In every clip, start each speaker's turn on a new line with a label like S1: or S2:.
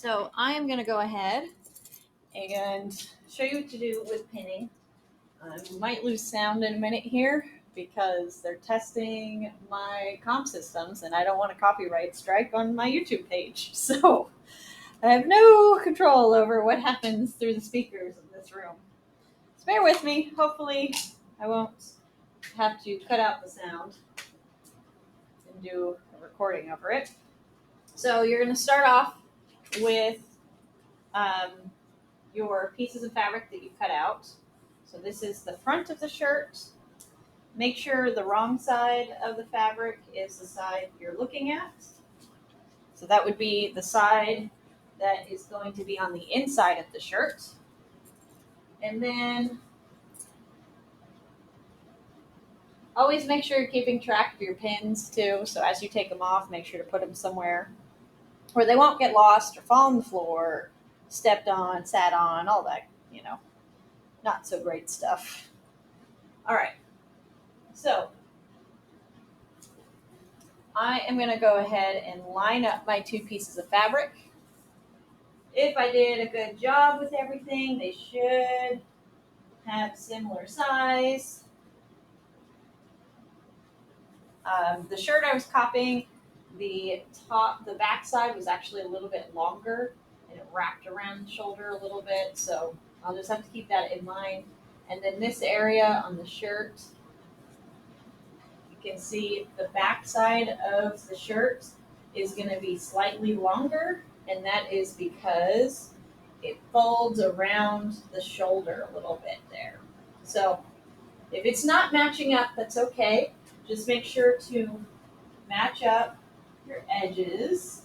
S1: So I am going to go ahead and show you what to do with pinning. You might lose sound in a minute here because they're testing my comm systems and I don't want a copyright strike on my YouTube page. So I have no control over what happens through the speakers in this room. So bear with me. Hopefully I won't have to cut out the sound and do a recording over it. So you're going to start off with your pieces of fabric that you cut out. So this is the front of the shirt. Make sure the wrong side of the fabric is the side you're looking at. So that would be the side that is going to be on the inside of the shirt. And then always make sure you're keeping track of your pins too. So as you take them off, make sure to put them somewhere where they won't get lost or fall on the floor, stepped on, sat on, all that, not so great stuff. All right. So I am going to go ahead and line up my two pieces of fabric. If I did a good job with everything, they should have similar size. The shirt I was copying, the back side was actually a little bit longer and it wrapped around the shoulder a little bit. So I'll just have to keep that in mind. And then this area on the shirt, you can see the back side of the shirt is going to be slightly longer, and that is because it folds around the shoulder a little bit there. So if it's not matching up, that's okay. Just make sure to match up your edges,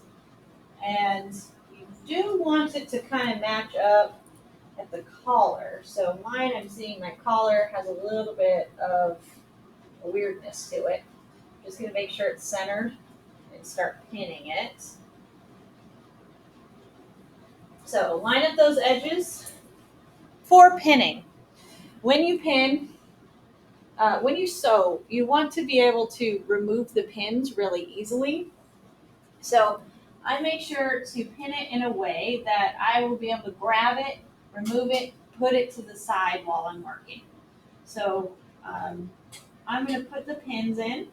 S1: and you do want it to kind of match up at the collar. So mine, I'm seeing my collar has a little bit of a weirdness to it. Just going to make sure it's centered and start pinning it. So line up those edges. For pinning, when you pin, when you sew, you want to be able to remove the pins really easily. So I make sure to pin it in a way that I will be able to grab it, remove it, put it to the side while I'm working. So I'm going to put the pins in,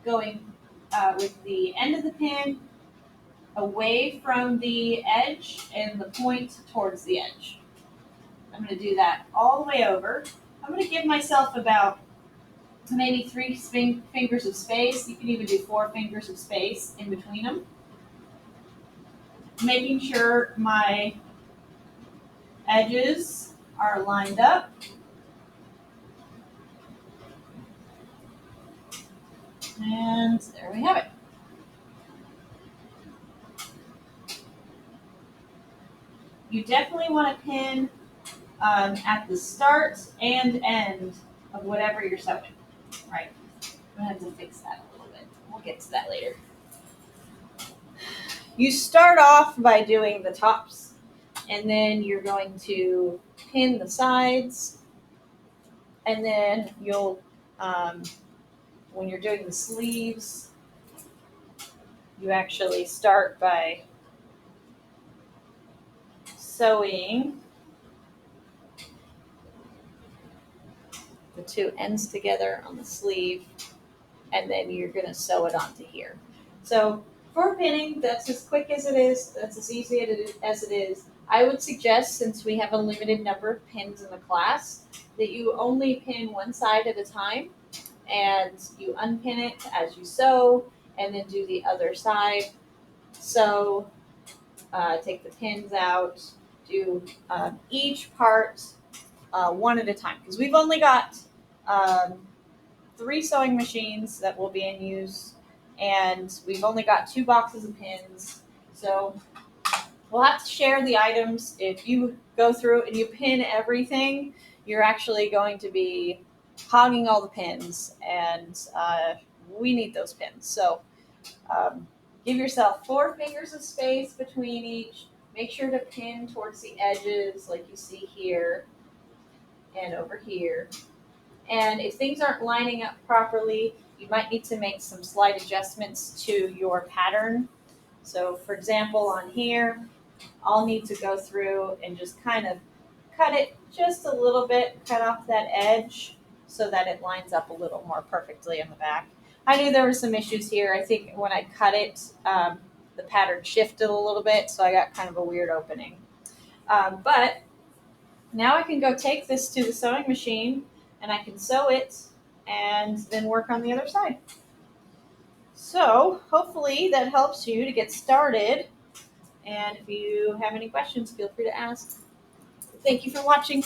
S1: going with the end of the pin away from the edge and the point towards the edge. I'm going to do that all the way over. I'm going to give myself about maybe 3 fingers of space. You can even do 4 fingers of space in between them. Making sure my edges are lined up. And there we have it. You definitely want to pin at the start and end of whatever you're sewing, right? I'm going to have to fix that a little bit. We'll get to that later. You start off by doing the tops, and then you're going to pin the sides, and then you'll, when you're doing the sleeves, you actually start by sewing the two ends together on the sleeve, and then you're going to sew it onto here. So for pinning, that's as quick as it is. That's as easy as it is. I would suggest, since we have a limited number of pins in the class, that you only pin one side at a time, and you unpin it as you sew, and then do the other side. So take the pins out, do each part one at a time, because we've only got 3 sewing machines that will be in use, and we've only got 2 boxes of pins. So we'll have to share the items. If you go through and you pin everything, you're actually going to be hogging all the pins, and we need those pins. So give yourself 4 fingers of space between each. Make sure to pin towards the edges like you see here and over here. And if things aren't lining up properly, you might need to make some slight adjustments to your pattern So for example, on here, I'll need to go through and just kind of cut it just a little bit, cut off that edge so that it lines up a little more perfectly in the back. I knew there were some issues here. I think when I cut it, the pattern shifted a little bit, so I got kind of a weird opening. But now I can go take this to the sewing machine and I can sew it and then work on the other side. So hopefully that helps you to get started. And if you have any questions, feel free to ask. Thank you for watching.